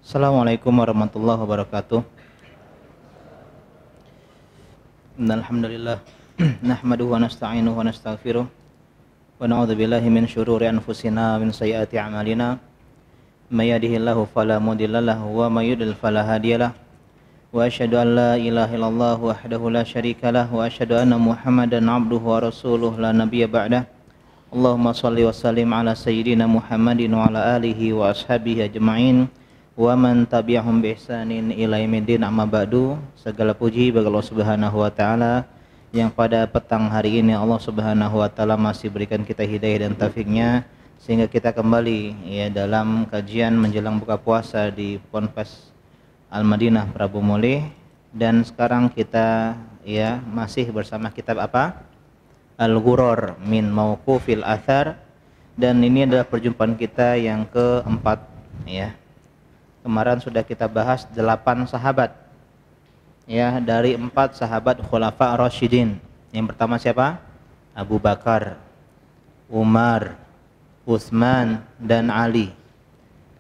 Assalamualaikum warahmatullahi wabarakatuh. Alhamdulillah nahmaduhu wa nasta'inuhu wa nastaghfiruh wa na'udzu billahi min syururi anfusina wa min sayyiati a'malina. May yahdihillahu fala mudilla lahu wa may yudlil fala hadiyalah. Wa asyhadu an la ilaha illallah wahdahu la syarika lah wa asyhadu anna Muhammadan 'abduhu wa rasuluh la nabiyya ba'dah. Allahumma shalli wa sallim ala sayyidina Muhammadin wa ala alihi wa ashabihi ajma'in wa man tabi'ahum bi ihsanin ila yaumiddin, amma ba'du. Segala puji bagi Allah Subhanahu wa taala yang pada petang hari ini Allah Subhanahu wa taala masih berikan kita hidayah dan taufiknya sehingga kita kembali ya dalam kajian menjelang buka puasa di Ponpes Al-Madinah Prabu Mulih. Dan sekarang kita ya masih bersama kitab apa? Al-Ghurrar min Mauqufil Athar, dan ini adalah perjumpaan kita yang keempat ya. Kemarin sudah kita bahas 8 sahabat ya, dari 4 sahabat Khulafa Rasyidin. Yang pertama siapa? Abu Bakar, Umar, Utsman, dan Ali.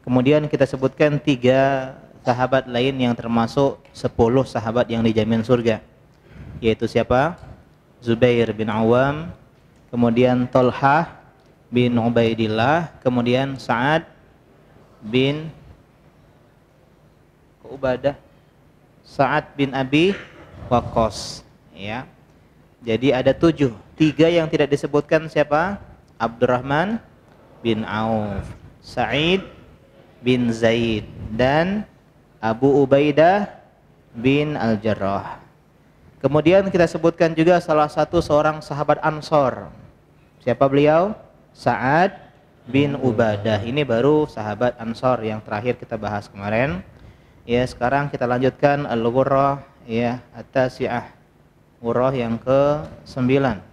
Kemudian kita sebutkan 3 sahabat lain yang termasuk 10 sahabat yang dijamin surga, yaitu siapa? Zubair bin Awam, kemudian Thalhah bin Ubaidillah, kemudian Sa'ad bin Ubadah, Sa'ad bin Abi Waqqas ya. Jadi ada 7. 3 yang tidak disebutkan siapa? Abdurrahman bin Auf, Sa'id bin Zaid, dan Abu Ubaidah bin Al-Jarrah. Kemudian kita sebutkan juga salah satu seorang sahabat Ansor. Siapa beliau? Sa'ad bin Ubadah. Ini baru sahabat Ansor yang terakhir kita bahas kemarin. Ya, sekarang kita lanjutkan Al-Ghurrah ya, At-Tasi'ah, Ghurrah yang ke-9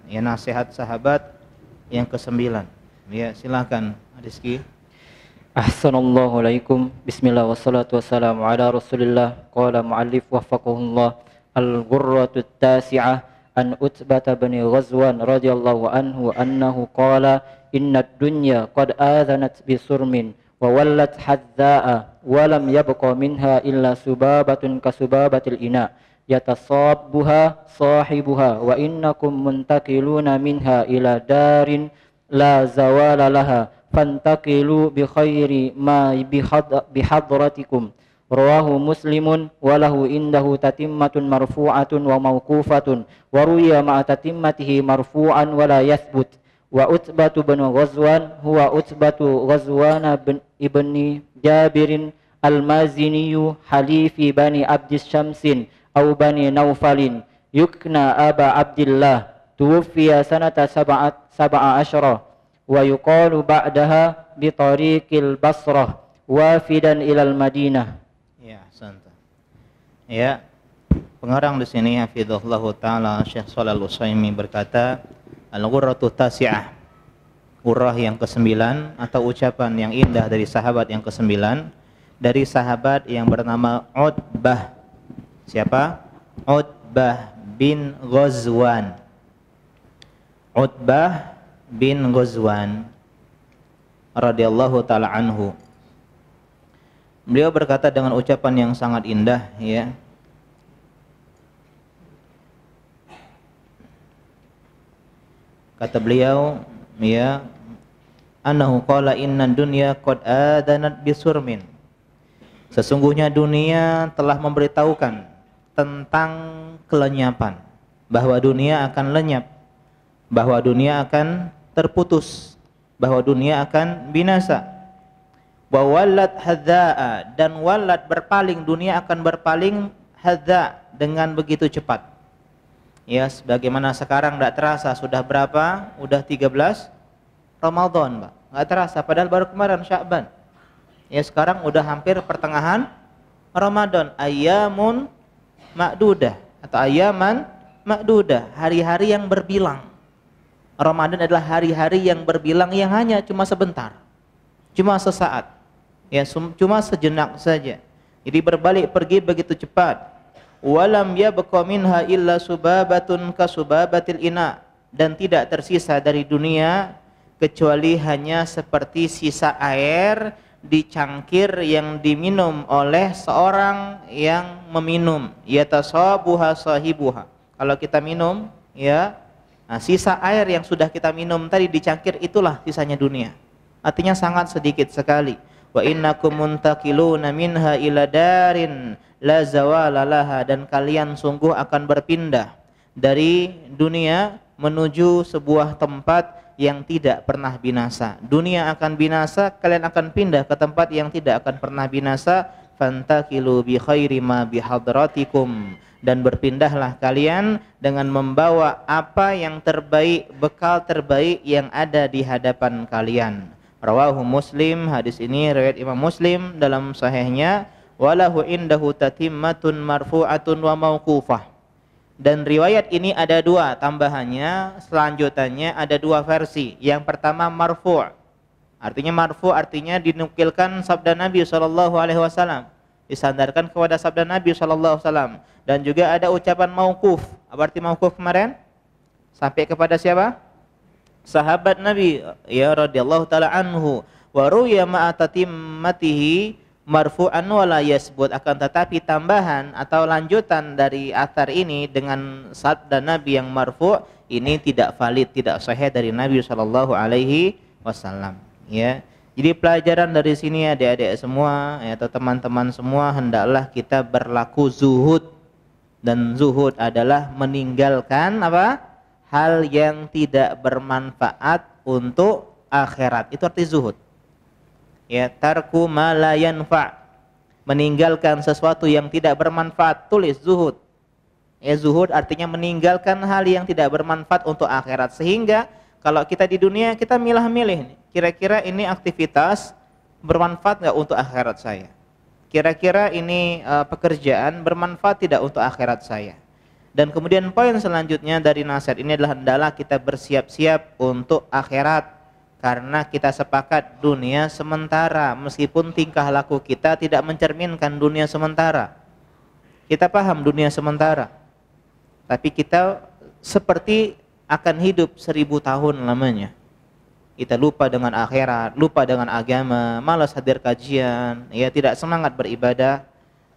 ya, nasihat sahabat yang ke-9. Ya, silakan Rizki. Ahsanallahu alaikum. Bismillah wassalatu wassalamu ala Rasulillah. Qala muallif waffaqahullah. Al-Ghurratu At-Tasi'ah an Utbah bin Ghazwan radhiyallahu anhu annahu qala inna ad-dunya qad adhanat bisurmin wa wallat hadza'a wa lam yabqa minha illa subabatun kasubabatil ina yatasabbuha sahibuha wa innakum muntakiluna minha ila darin la zawala laha fantakilu bi khairi ma bihadratikum. Rawahu Muslimun wa lahu indahu tatimmatun marfu'atun wa mauqufatun wa ruwiya ma'a tatimmatihi marfu'an wa la yathbut. Wa Utbatu bin Ghazwan huwa Utbatu Ghazwan ibni Jabirin al-Maziniyu halifi bani Abdis Syamsin au bani Naufalin yukna Aba Abdillah tuwfiya sanata sab'a asyara wa yuqalu ba'daha bi tariqil Basrah wafidan ilal Madinah. Ya, santai. Ya, pengarang di sini hafizahullah taala Syekh Shalal Utsaimin berkata, Al-Ghurratu Tasi'ah, Ghurrah yang ke-9 atau ucapan yang indah dari sahabat yang ke-9, dari sahabat yang bernama Utbah. Siapa? Utbah bin Ghazwan. Utbah bin Ghazwan radhiyallahu taala anhu. Beliau berkata dengan ucapan yang sangat indah ya. Kata beliau ya, annahu qala inna dunya qad adanat bisurmin. Sesungguhnya dunia telah memberitahukan tentang kelenyapan, bahwa dunia akan lenyap, bahwa dunia akan terputus, bahwa dunia akan binasa. Wa wallat hadza'a, dan wallat berpaling, dunia akan berpaling, hadza dengan begitu cepat. Ya, sebagaimana sekarang tidak terasa sudah berapa? Udah 13 Ramadan, Pak. Enggak terasa padahal baru kemarin Sya'ban. Ya, sekarang udah hampir pertengahan Ramadan. Ayyamun ma'dudah atau ayyaman ma'dudah, hari-hari yang berbilang. Ramadan adalah hari-hari yang berbilang yang hanya cuma sebentar. Cuma sesaat. Ya, cuma sejenak saja. Jadi berbalik pergi begitu cepat. Walam yabqa minha illa subabatun kasubabatil ina, dan tidak tersisa dari dunia kecuali hanya seperti sisa air di cangkir yang diminum oleh seorang yang meminum. Yatasabuha sahibuha. Kalau kita minum, ya, nah, sisa air yang sudah kita minum tadi di cangkir itulah sisanya dunia. Artinya sangat sedikit sekali. Wa innakum muntaqiluna minha ila darin la zawala laha, dan kalian sungguh akan berpindah dari dunia menuju sebuah tempat yang tidak pernah binasa. Dunia akan binasa, kalian akan pindah ke tempat yang tidak akan pernah binasa. Fantakilu bi khairi ma bihadratikum, dan berpindahlah kalian dengan membawa apa yang terbaik, bekal terbaik yang ada di hadapan kalian. Rawahu Muslim, hadis ini riwayat Imam Muslim dalam sahihnya. Walahu indahu tatimmatun marfu'atun wa mauqufah. Dan riwayat ini ada dua tambahannya, selanjutannya ada dua versi. Yang pertama marfu'. Artinya dinukilkan sabda Nabi SAW, disandarkan kepada sabda Nabi SAW. Dan juga ada ucapan mauquf. Apa arti mauquf kemarin? Sampai kepada siapa? Sahabat Nabi, ya radhiyallahu taala anhu. Wa ruya ma'a tatimmatihi marfu'an wa la yasbut, akan tetapi tambahan atau lanjutan dari athar ini dengan sabda Nabi yang marfu' ini tidak valid, tidak sahih dari Nabi sallallahu alaihi wasallam, ya. Jadi pelajaran dari sini adik-adik semua, ya, atau teman-teman semua, hendaklah kita berlaku zuhud, dan zuhud adalah meninggalkan apa? Hal yang tidak bermanfaat untuk akhirat. Itu arti zuhud. Ya, tarku ma la yanfa', meninggalkan sesuatu yang tidak bermanfaat. Tulis zuhud. Ya, zuhud artinya meninggalkan hal yang tidak bermanfaat untuk akhirat. Sehingga kalau kita di dunia, kita milah-milih, kira-kira ini aktivitas bermanfaat nggak untuk akhirat saya? Kira-kira ini pekerjaan bermanfaat tidak untuk akhirat saya? Dan kemudian poin selanjutnya dari nasihat ini adalah hendaklah kita bersiap-siap untuk akhirat. Karena kita sepakat dunia sementara, meskipun tingkah laku kita tidak mencerminkan dunia sementara. Kita paham dunia sementara, tapi kita seperti akan hidup 1000 tahun lamanya. Kita lupa dengan akhirat, lupa dengan agama, malas hadir kajian, ya, tidak semangat beribadah.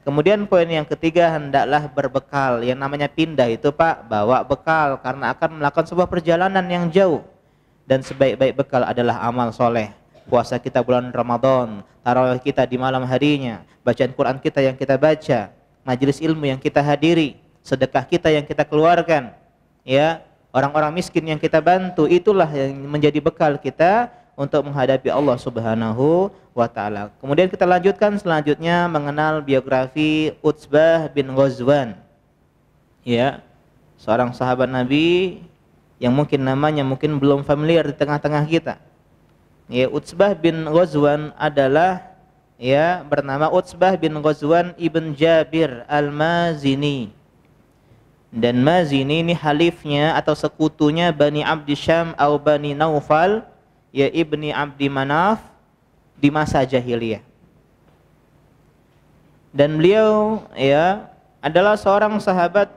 Kemudian poin yang ketiga, hendaklah berbekal. Yang namanya pindah itu Pak, bawa bekal, karena akan melakukan sebuah perjalanan yang jauh. Dan sebaik-baik bekal adalah amal soleh. Puasa kita bulan Ramadan, tarawih kita di malam harinya, bacaan Quran kita yang kita baca, majelis ilmu yang kita hadiri, sedekah kita yang kita keluarkan, ya, orang-orang miskin yang kita bantu, itulah yang menjadi bekal kita untuk menghadapi Allah Subhanahu wa taala. Kemudian kita lanjutkan selanjutnya mengenal biografi Utsbah bin Ghazwan. Ya, seorang sahabat Nabi yang mungkin namanya mungkin belum familiar di tengah-tengah kita. Ya, Utsbah bin Ghazwan adalah, ya, bernama Utsbah bin Ghazwan ibn Jabir al-Mazini. Dan Mazini ini halifnya atau sekutunya Bani Abdi Syam atau Bani Naufal, ya, ibni Abdi Manaf di masa jahiliyah. Dan beliau, ya, adalah seorang sahabat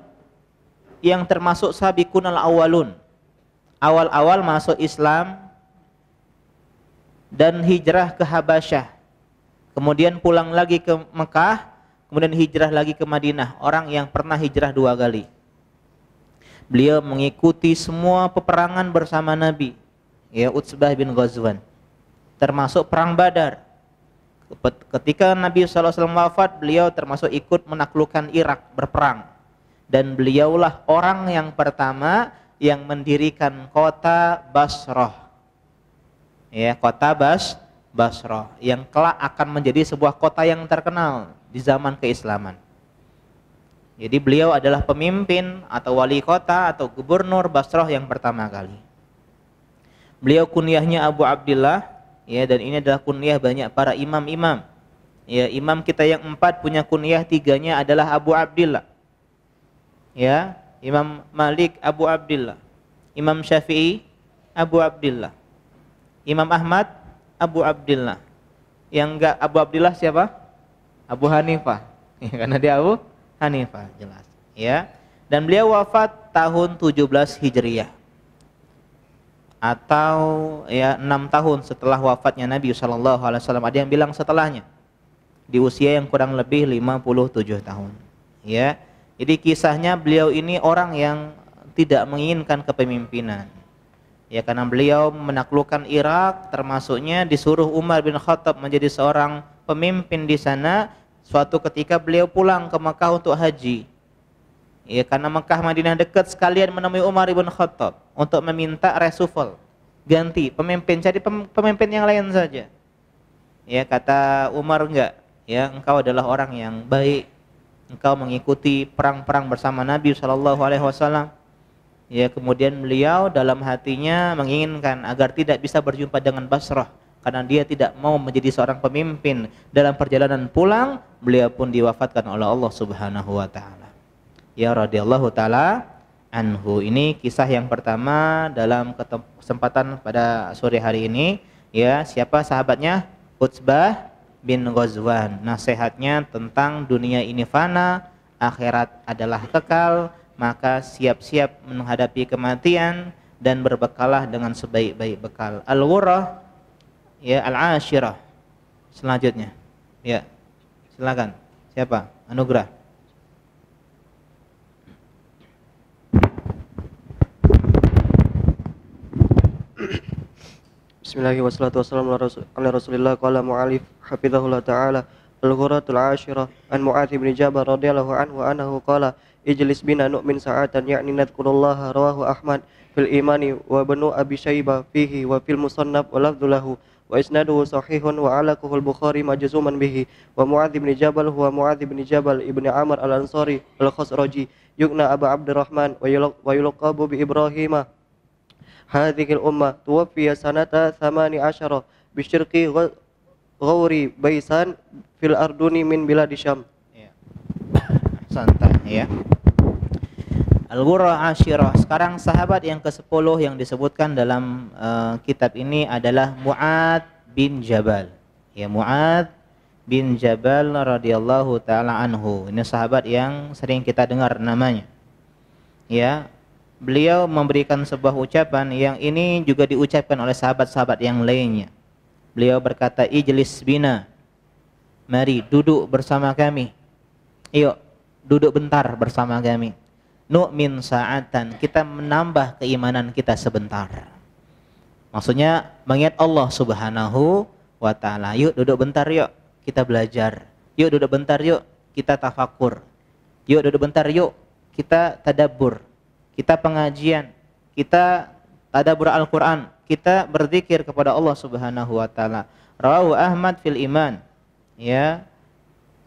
yang termasuk sabiqunal awwalun. Awal-awal masuk Islam dan hijrah ke Habasyah. Kemudian pulang lagi ke Mekah, kemudian hijrah lagi ke Madinah. Orang yang pernah hijrah 2 kali. Beliau mengikuti semua peperangan bersama Nabi. Ya, Utsbah bin Ghazwan. Termasuk perang Badar. Ketika Nabi SAW wafat, beliau termasuk ikut menaklukkan Irak, berperang. Dan beliaulah orang yang pertama yang mendirikan kota Basrah. Ya, kota Basrah yang kelak akan menjadi sebuah kota yang terkenal di zaman keislaman. Jadi beliau adalah pemimpin atau wali kota atau gubernur Basrah yang pertama kali. Beliau kunyahnya Abu Abdillah, ya, dan ini adalah kunyah banyak para imam-imam. Ya, imam kita yang 4 punya kunyah, 3-nya adalah Abu Abdillah. Ya, Imam Malik Abu Abdillah, Imam Syafi'i Abu Abdillah, Imam Ahmad Abu Abdillah. Yang enggak Abu Abdillah siapa? Abu Hanifah. Ya, karena dia Abu Hanifah, jelas. Ya. Dan beliau wafat tahun 17 Hijriah. atau ya 6 tahun setelah wafatnya Nabi sallallahu alaihi wasallam. Ada yang bilang setelahnya, di usia yang kurang lebih 57 tahun. Ya. Jadi kisahnya beliau ini orang yang tidak menginginkan kepemimpinan. Ya, karena beliau menaklukkan Irak, termasuknya disuruh Umar bin Khattab menjadi seorang pemimpin di sana. Suatu ketika beliau pulang ke Mekah untuk haji. Ya, karena Mekah Madinah dekat, sekalian menemui Umar bin Khattab untuk meminta reshuffle, ganti pemimpin, cari pemimpin yang lain saja. Ya, kata Umar, enggak, ya, engkau adalah orang yang baik, engkau mengikuti perang-perang bersama Nabi SAW. Ya, kemudian beliau dalam hatinya menginginkan agar tidak bisa berjumpa dengan Basrah, karena dia tidak mau menjadi seorang pemimpin. Dalam perjalanan pulang, beliau pun diwafatkan oleh Allah Subhanahu wa taala. Ya, radhiyallahu taala anhu. Ini kisah yang pertama dalam kesempatan pada sore hari ini. Ya, siapa sahabatnya? Utsbah bin Ghazwan. Nasihatnya tentang dunia ini fana, akhirat adalah kekal, maka siap-siap menghadapi kematian dan berbekalah dengan sebaik-baik bekal. Al-Ghurrah, ya, al-Ashirah. Selanjutnya, ya, silakan. Siapa? Anugrah. Bismillahirrahmanirrahim. Wassalatu wassalamu ala Rasulillah qala mu'alif hafizahullah ta'ala. Al-Ghurratul Ashirah an Mu'adz bin Jabal radhiyallahu anhu annahu qala ijlis bina nu'min sa'atan ya'ni nadhkurullaha. Rawahu Ahmad fil imani wa Ibnu Abi Syaibah fihi wa fil musannaf wa lafdhu lahu wa isnaduhu sahihun wa alaqahu al-Bukhari majzuman bihi. Wa Mu'adz bin Jabal huwa Mu'adz bin Jabal ibni Amr al-Ansari al-Khazraji yukna Abu Abdurrahman wa yulaqabu bi Ibrahimah. Hadhihi al-ummah tuwaffiya sanata 18 bisyirqi Ghawri Baisan fil Arduni min biladi Syam. Ya. Santai, ya. Al-Ghurrah Ashirah. Sekarang sahabat yang ke-10 yang disebutkan dalam kitab ini adalah Mu'adz bin Jabal. Ya, Mu'adz bin Jabal radhiyallahu taala anhu. Ini sahabat yang sering kita dengar namanya. Ya. Beliau memberikan sebuah ucapan yang ini juga diucapkan oleh sahabat-sahabat yang lainnya. Beliau berkata, ijlis bina, mari duduk bersama kami. Yuk, duduk bentar bersama kami. Nu'min sa'atan, kita menambah keimanan kita sebentar. Maksudnya mengingat Allah Subhanahu wa ta'ala. Yuk duduk bentar, yuk kita belajar. Yuk duduk bentar, yuk kita tafakur. Yuk duduk bentar, yuk kita tadabbur. Kita pengajian, kita tadabbur Al-Quran, kita berzikir kepada Allah Subhanahu wa taala. Rawahu Ahmad fil Iman. Ya.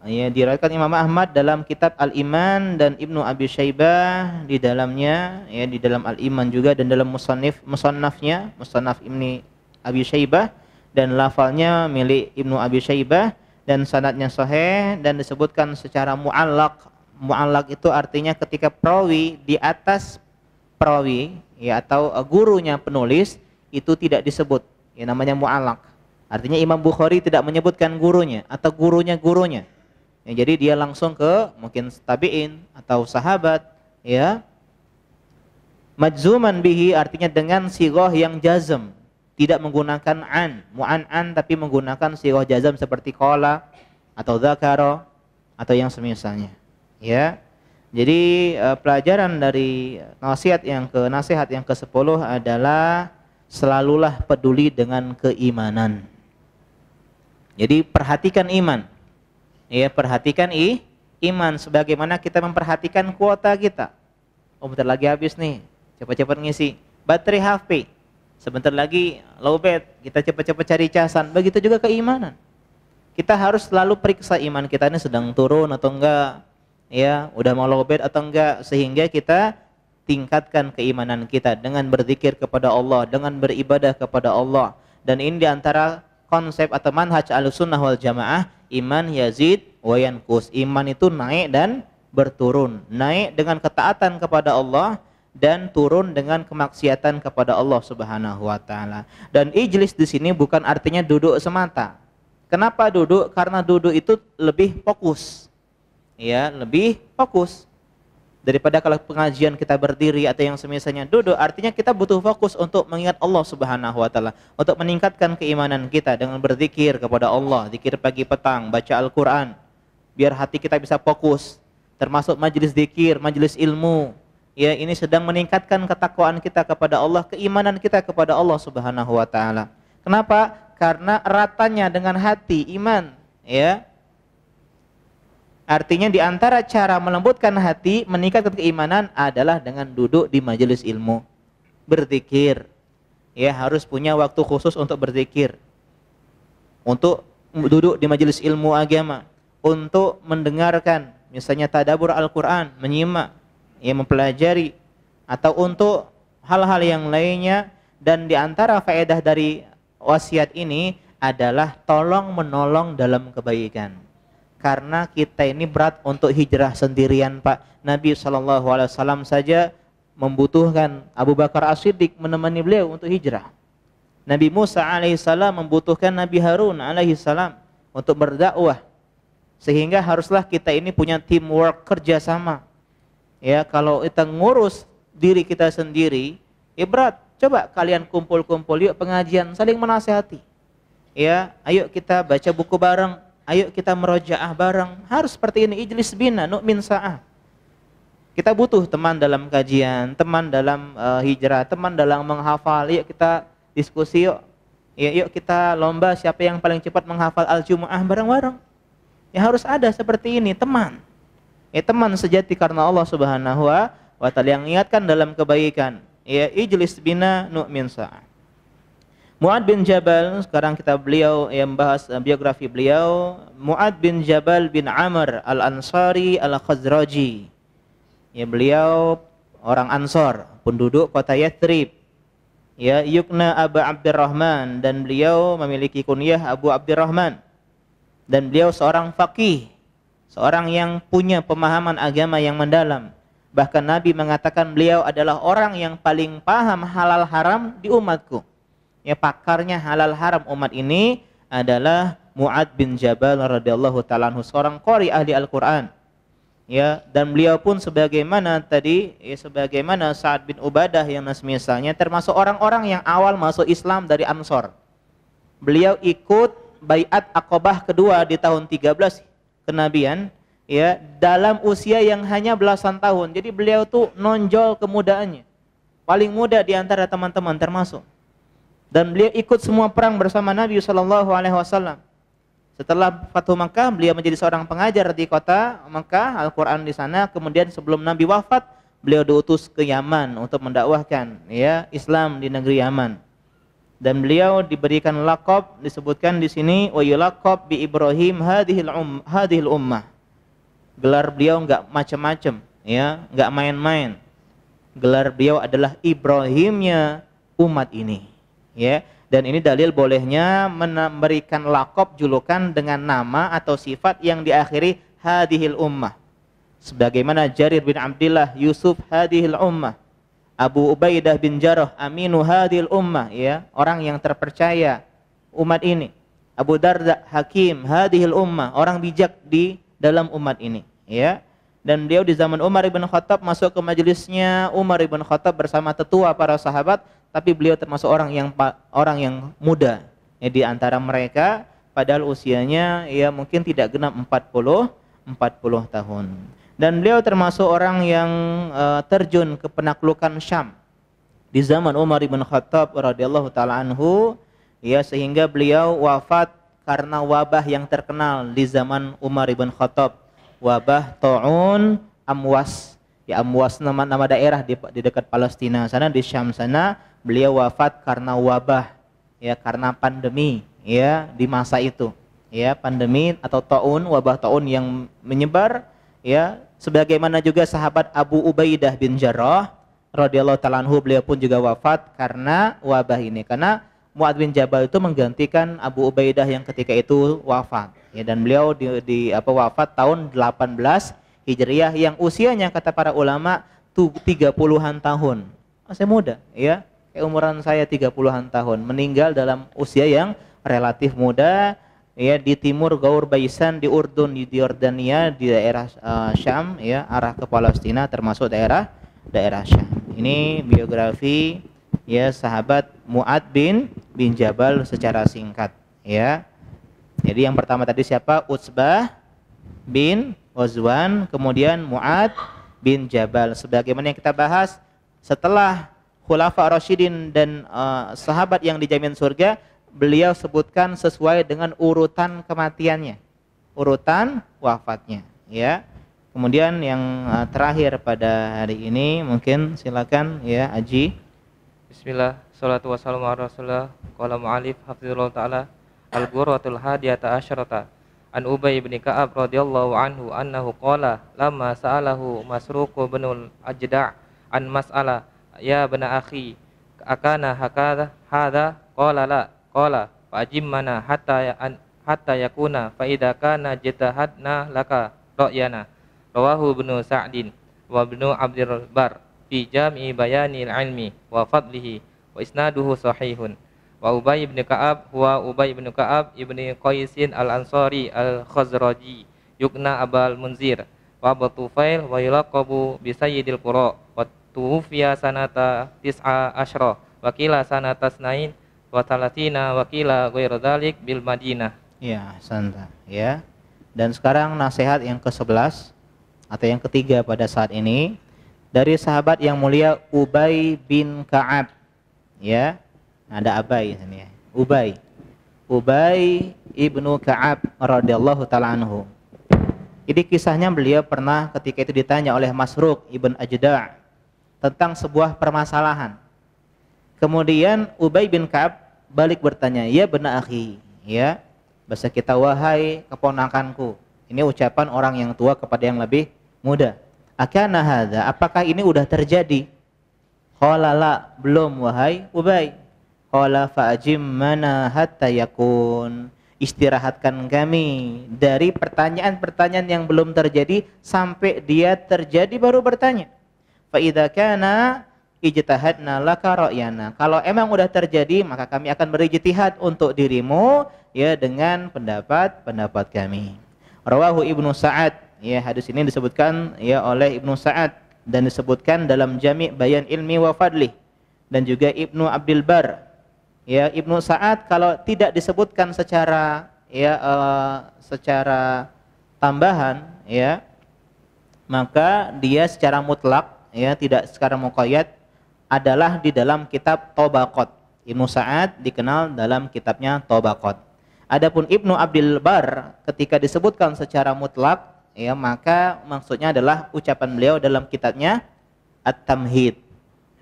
Ya, diriwayatkan Imam Ahmad dalam kitab Al-Iman dan Ibnu Abi Syaibah di dalamnya, ya, di dalam Al-Iman juga, dan dalam musannafnya, Musannaf Ibnu Abi Syaibah, dan lafalnya milik Ibnu Abi Syaibah dan sanadnya sahih dan disebutkan secara mu'allaq. Mu'allaq itu artinya ketika perawi di atas perawi, ya, atau gurunya penulis itu tidak disebut, ya, namanya mu'allaq. Artinya Imam Bukhari tidak menyebutkan gurunya atau gurunya. Ya, jadi dia langsung ke mungkin tabi'in atau sahabat, ya. Majzuman bihi artinya dengan sighah yang jazm, tidak menggunakan an, mu'an tapi menggunakan sighah jazm seperti qala atau dzakara atau yang semisalnya. Ya, jadi pelajaran dari nasihat yang ke-10 adalah selalulah peduli dengan keimanan. Jadi perhatikan iman, ya, perhatikan iman sebagaimana kita memperhatikan kuota kita. Oh, bentar lagi habis nih, cepat-cepat ngisi baterai HP. Sebentar lagi lowbat, kita cepat-cepat cari casan. Begitu juga keimanan. Kita harus selalu periksa iman kita ini sedang turun atau enggak. Ya, udah mau lowbat atau enggak, sehingga kita tingkatkan keimanan kita dengan berzikir kepada Allah, dengan beribadah kepada Allah. Dan ini diantara konsep atau manhaj Ahlussunnah wal Jamaah, iman yazid wa yanqus. Iman itu naik dan berturun, naik dengan ketaatan kepada Allah dan turun dengan kemaksiatan kepada Allah Subhanahu wa taala. Dan ijlis di sini bukan artinya duduk semata. Kenapa duduk? Karena duduk itu lebih fokus. Ya, lebih fokus. Daripada kalau pengajian kita berdiri atau yang semisalnya duduk, artinya kita butuh fokus untuk mengingat Allah Subhanahu wa taala, untuk meningkatkan keimanan kita dengan berzikir kepada Allah, zikir pagi petang, baca Al-Qur'an, biar hati kita bisa fokus, termasuk majelis zikir, majelis ilmu. Ya, ini sedang meningkatkan ketakwaan kita kepada Allah, keimanan kita kepada Allah Subhanahu wa taala. Kenapa? Karena eratnya dengan hati iman, ya. Artinya di antara cara melembutkan hati, meningkatkan keimanan adalah dengan duduk di majelis ilmu, berzikir. Ya, harus punya waktu khusus untuk berzikir, untuk duduk di majelis ilmu agama, untuk mendengarkan, misalnya tadabbur Al-Qur'an, menyimak, ya, mempelajari, atau untuk hal-hal yang lainnya. Dan di antara faedah dari wasiat ini adalah tolong menolong dalam kebaikan. Karena kita ini berat untuk hijrah sendirian, Pak. Nabi SAW saja membutuhkan Abu Bakar As-Siddiq menemani beliau untuk hijrah. Nabi Musa alaihissalam membutuhkan Nabi Harun alaihissalam untuk berdakwah. Sehingga haruslah kita ini punya teamwork, kerjasama. Ya, kalau kita ngurus diri kita sendiri, ya berat. Coba kalian kumpul-kumpul, yuk pengajian, saling menasihati. Ya, ayo kita baca buku bareng. Ayo kita merojaah bareng. Harus seperti ini. Ijlis bina nu'min sa'ah. Kita butuh teman dalam kajian, teman dalam hijrah, teman dalam menghafal. Yuk kita diskusi yuk. Ya, yuk kita lomba siapa yang paling cepat menghafal Al-Jumu'ah bareng-bareng. Ya, harus ada seperti ini, teman. Ya, teman sejati karena Allah Subhanahu wa taala yang mengingatkan dalam kebaikan. Ya, ijlis bina nu'min sa'ah. Mu'ad bin Jabal, sekarang kita beliau yang membahas biografi beliau. Mu'ad bin Jabal bin Amr al-Ansari al-Khazraji. Ya, beliau orang Ansor, penduduk kota Yathrib. Ya, yukna Abu Abdurrahman, dan beliau memiliki kunyah Abu Abdurrahman. Dan beliau seorang faqih, seorang yang punya pemahaman agama yang mendalam. Bahkan Nabi mengatakan beliau adalah orang yang paling paham halal haram di umatku. Ya, pakarnya halal haram umat ini adalah Mu'ad bin Jabal radhiyallahu ta'ala anhu, seorang qari ahli Al-Qur'an. Ya, dan beliau pun sebagaimana tadi, ya, sebagaimana Sa'ad bin Ubadah yang misalnya termasuk orang-orang yang awal masuk Islam dari Ansor. Beliau ikut Baiat Aqabah kedua di tahun 13 kenabian, ya, dalam usia yang hanya belasan tahun. Jadi beliau tuh nonjol kemudaannya. Paling muda di antara teman-teman termasuk. Dan beliau ikut semua perang bersama Nabi SAW. Setelah Fathu Makkah, beliau menjadi seorang pengajar di kota Makkah, Al-Quran di sana. Kemudian sebelum Nabi wafat, beliau diutus ke Yaman untuk mendakwahkan, ya, Islam di negeri Yaman. Dan beliau diberikan laqab, disebutkan di sini, wa yulaqab bi Ibrahim hadhil ummah. Gelar beliau enggak macam-macam, ya, enggak main-main. Gelar beliau adalah Ibrahimnya umat ini. Ya, dan ini dalil bolehnya memberikan laqab julukan dengan nama atau sifat yang diakhiri hadhil ummah. Sebagaimana Jarir bin Abdullah Yusuf hadhil ummah, Abu Ubaidah bin Jarrah aminu hadhil ummah, ya, orang yang terpercaya umat ini. Abu Darda Hakim hadhil ummah, orang bijak di dalam umat ini, ya. Dan beliau di zaman Umar ibn Khattab masuk ke majelisnya Umar ibn Khattab bersama tetua para sahabat. Tapi beliau termasuk orang yang muda, ya, di antara mereka, padahal usianya ya mungkin tidak genap 40 tahun. Dan beliau termasuk orang yang terjun ke penaklukan Syam di zaman Umar bin Khattab radhiyallahu taala anhu, ya, sehingga beliau wafat karena wabah yang terkenal di zaman Umar bin Khattab, wabah Ta'un Amwas. Ya, Amwas nama daerah di dekat Palestina sana, di Syam sana. Beliau wafat karena wabah, ya, karena pandemi, ya, di masa itu, ya, pandemi atau taun, wabah taun yang menyebar, ya, sebagaimana juga sahabat Abu Ubaidah bin Jarrah radhiyallahu ta'ala anhu, beliau pun juga wafat karena wabah ini. Karena Mu'ad bin Jabal itu menggantikan Abu Ubaidah yang ketika itu wafat, ya, dan beliau wafat tahun 18 Hijriah yang usianya kata para ulama 30-an tahun. Masih muda, ya. Umuran saya 30-an tahun, meninggal dalam usia yang relatif muda, ya di timur Gaur Baisan di Urdun, di Yordania, di daerah Syam, ya arah ke Palestina termasuk daerah Syam. Ini biografi ya sahabat Mu'ad bin Jabal secara singkat, ya. Jadi yang pertama tadi siapa? Utsbah bin Ghazwan, kemudian Mu'ad bin Jabal. Sebagaimana yang kita bahas, setelah Khulafa Rasyidin dan sahabat yang dijamin surga, beliau sebutkan sesuai dengan urutan kematiannya, urutan wafatnya, ya. Kemudian yang terakhir pada hari ini, mungkin silakan ya Aji. Bismillah, salatu wassalamu ala rasulullah. Qala mu'alif hafizullah ta'ala, al-ghurratul hadiyata asyarata an Ubay bin Ka'ab radhiyallahu anhu annahu qala lamma sa'alahu Masruq bin al-Ajda' an mas'ala ya bana akhi akana hakadha hadha qala la qala fa'jim mana hatta yakuna fa idza kana jitahadna laka ra'yana. Rawahu Ibnu Sa'din wa Ibnu Abdul Bar fi Jami' Bayanil Ilmi wa Fadlihi wa isnaduhu sahihun. Wa Ubay bin Ka'ab huwa Ubay bin Ka'ab ibni Qaisin al-Ansari al-Khazraji yukna Abal Munzir wa Abu Tufail wa yulaqabu bi Sayyidil Qura wa tuwfiya sanata 19 wa qila sanata 2 wa 30 wa qila ghairu dzalik bil Madinah. Ya, santa, ya. Dan sekarang nasihat yang ke-11 atau yang ketiga pada saat ini dari sahabat yang mulia Ubay bin Ka'ab, ya. Ada Abai sini ya. Ubay ibnu Ka'ab radhiyallahu taala anhu. Ini kisahnya, beliau pernah ketika itu ditanya oleh Masruq ibn Ajda' tentang sebuah permasalahan. Kemudian Ubay bin Ka'ab balik bertanya, "Ya bena akhi," ya. Bahasa kita, wahai keponakanku. Ini ucapan orang yang tua kepada yang lebih muda. "Akana hadza, apakah ini udah terjadi?" Qala la, belum wahai Ubay. Qala fa'ajim mana hatta yakun, istirahatkan kami dari pertanyaan-pertanyaan yang belum terjadi sampai dia terjadi baru bertanya. Fa idza kana ijtahadna laka ra'yana, kalau emang udah terjadi maka kami akan berijtihad untuk dirimu ya dengan pendapat kami. Rawahu Ibnu Sa'ad, ya hadis ini disebutkan ya oleh Ibnu Sa'ad dan disebutkan dalam Jami' Bayan Ilmi wa Fadlih, dan juga Ibnu Abdul Bar. Ya, Ibnu Sa'ad kalau tidak disebutkan secara secara tambahan, ya, maka dia secara mutlak, ya, tidak secara muqayyad, adalah di dalam kitab Tabaqat. Ibnu Sa'ad dikenal dalam kitabnya Tabaqat. Adapun Ibnu Abdul Bar ketika disebutkan secara mutlak, ya, maka maksudnya adalah ucapan beliau dalam kitabnya At-Tamhid.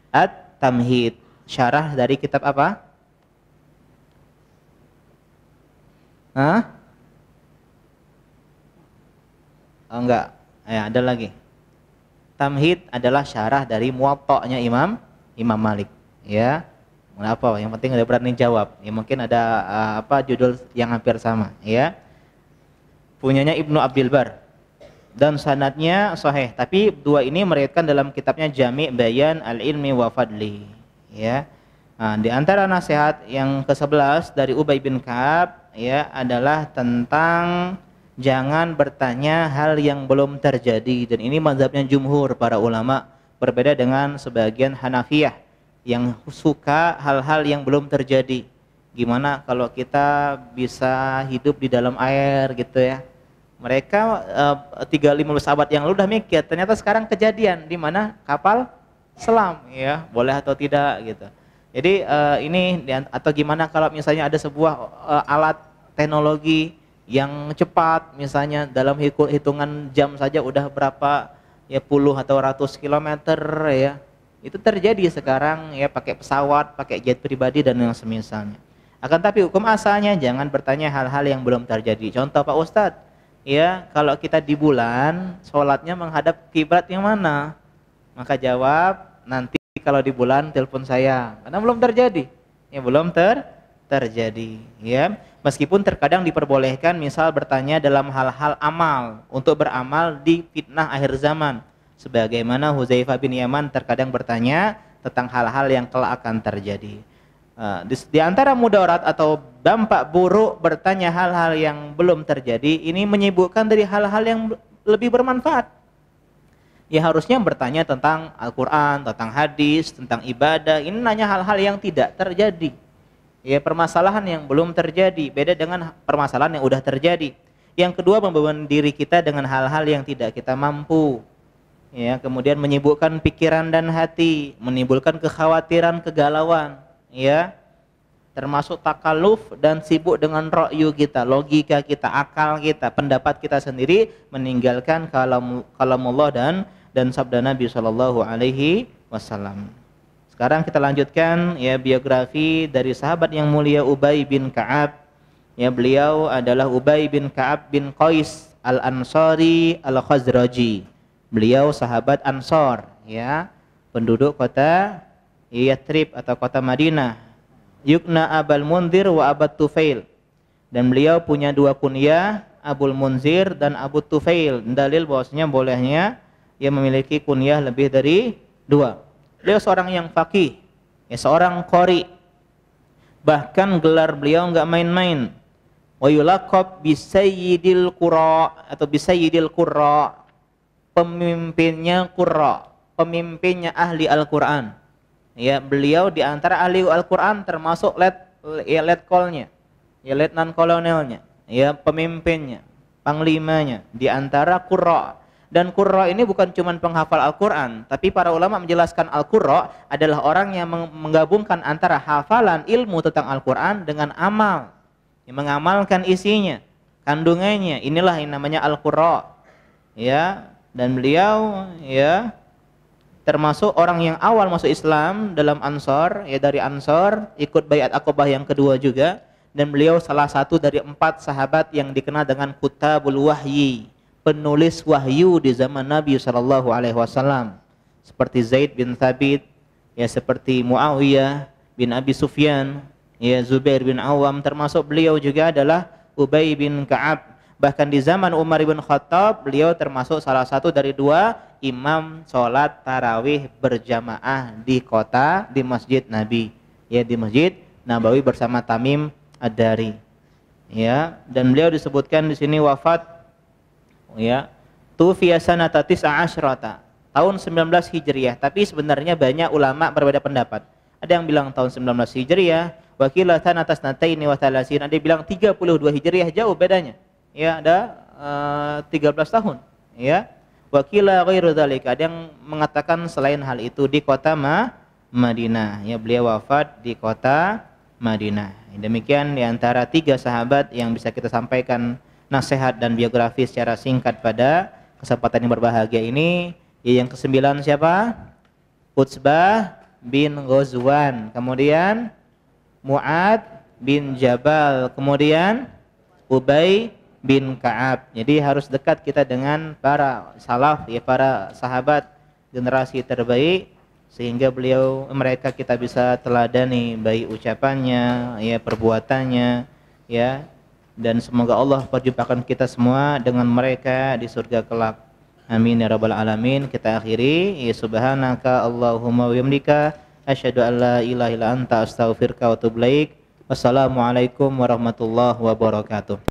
At-Tamhid, syarah dari kitab apa? Oh, enggak. Ada lagi. Tamhid adalah syarah dari Muwatta'nya Imam Malik, ya. Apa? Yang penting ada berani jawab. Ya mungkin ada judul yang hampir sama, ya. Punyanya Ibnu Abdul Bar. Dan sanadnya sahih, tapi dua ini meriwayatkan dalam kitabnya Jami' Bayan Al-Ilmi wa Fadli, ya. Nah, di antara nasihat yang ke-11 dari Ubay bin Ka'ab, ya, adalah tentang jangan bertanya hal yang belum terjadi, dan ini mazhabnya jumhur para ulama, berbeda dengan sebagian Hanafiyah yang suka hal-hal yang belum terjadi. Gimana kalau kita bisa hidup di dalam air gitu ya. Mereka 3-15 abad yang lalu udah mikir, ternyata sekarang kejadian di mana kapal selam, ya, boleh atau tidak gitu. Jadi ini atau gimana kalau misalnya ada sebuah alat teknologi yang cepat, misalnya dalam hitungan jam saja udah berapa ya puluh atau ratus kilometer, ya. Itu terjadi sekarang, ya, pakai pesawat, pakai jet pribadi dan yang semisalnya. Akan tapi hukum asalnya jangan bertanya hal-hal yang belum terjadi. Contoh Pak Ustadz, ya, kalau kita di bulan sholatnya menghadap kiblat yang mana? Maka jawab, nanti kalau di bulan telepon saya, karena belum terjadi. Ya, belum terjadi, ya. Meskipun terkadang diperbolehkan misal bertanya dalam hal-hal amal, untuk beramal di fitnah akhir zaman. Sebagaimana Hudzaifah bin Yaman terkadang bertanya tentang hal-hal yang kelak akan terjadi. Di antara mudarat atau dampak buruk bertanya hal-hal yang belum terjadi, ini menyibukkan dari hal-hal yang lebih bermanfaat. Ya harusnya bertanya tentang Al-Quran, tentang hadis, tentang ibadah. Ini nanya hal-hal yang tidak terjadi. Ya permasalahan yang belum terjadi, beda dengan permasalahan yang udah terjadi. Yang kedua, membeban diri kita dengan hal-hal yang tidak kita mampu. Ya, kemudian menyibukkan pikiran dan hati, menimbulkan kekhawatiran, kegalauan. Ya, termasuk takaluf dan sibuk dengan ra'yu kita, logika kita, akal kita, pendapat kita sendiri, meninggalkan kalamullah dan sabda Nabi Shallallahu Alaihi Wasallam. Sekarang kita lanjutkan ya biografi dari sahabat yang mulia Ubay bin Ka'ab. Ya, beliau adalah Ubay bin Ka'ab bin Qais al-Ansari al-Khazraji. Beliau sahabat Ansor, ya, penduduk kota Yathrib atau kota Madinah. Yukna Abul Munzir wa Abu Tufail. Dan beliau punya dua kunyah, Abul Munzir dan Abu Tufail. Dalil bahwasanya bolehnya ia memiliki kunyah lebih dari dua. Beliau seorang yang faqih, ya, seorang qari. Bahkan gelar beliau enggak main-main. Wa yulaqab bisayyidil qurra atau bisayyidil qurra. Pemimpinnya qurra, pemimpinnya ahli Al-Qur'an. Ya, beliau di antara ahli Al-Qur'an termasuk letkol-nya, ya, letnan kolonelnya, ya, pemimpinnya, panglimanya di antara qurra. Dan qurra ini bukan cuma penghafal Al-Qur'an, tapi para ulama menjelaskan Al-Qurra adalah orang yang menggabungkan antara hafalan ilmu tentang Al-Qur'an dengan amal, yang mengamalkan isinya, kandungannya. Inilah yang namanya Al-Qurra. Ya, dan beliau ya termasuk orang yang awal masuk Islam dalam Ansor, ya, dari Ansor, ikut Baiat Aqabah yang kedua juga, dan beliau salah satu dari 4 sahabat yang dikenal dengan Kutabul Wahyi, penulis wahyu di zaman Nabi Shallallahu Alaihi Wasallam, seperti Zaid bin Thabit, ya, seperti Muawiyah bin Abi Sufyan, ya, Zubair bin Awam, termasuk beliau juga adalah Ubay bin Ka'ab. Bahkan di zaman Umar bin Khattab, beliau termasuk salah satu dari 2 imam sholat tarawih berjamaah di masjid Nabi, ya, di Masjid Nabawi bersama Tamim Ad-Dari. Ya, dan beliau disebutkan di sini wafat, ya, tufiya sanata 19 tahun 19 Hijriah, tapi sebenarnya banyak ulama berbeda pendapat. Ada yang bilang tahun 19 Hijriah, wakilah sanata sanataini wa thalasin, ada yang bilang 32 Hijriah, jauh bedanya. Ya, ada 13 tahun, ya. Wakila ghairu dzalika, ada yang mengatakan selain hal itu di kota Madinah. Ya, beliau wafat di kota Madinah. Demikian di antara 3 sahabat yang bisa kita sampaikan nasihat dan biografi secara singkat pada kesempatan yang berbahagia ini. Ya, yang ke-9 siapa? Utsbah bin Ghazwan, kemudian Mu'ad bin Jabal, kemudian Ubay bin Ka'ab. Jadi harus dekat kita dengan para salaf, ya, para sahabat generasi terbaik, sehingga mereka kita bisa teladani baik ucapannya, ya, perbuatannya, ya, dan semoga Allah perjumpakan kita semua dengan mereka di surga kelak. Amin ya rabbal alamin. Kita akhiri, ya, subhanaka Allahumma wa bihamdika asyhadu an la ilaha illa anta astaghfiruka wa atubu ilaik. Wassalamualaikum warahmatullahi wabarakatuh.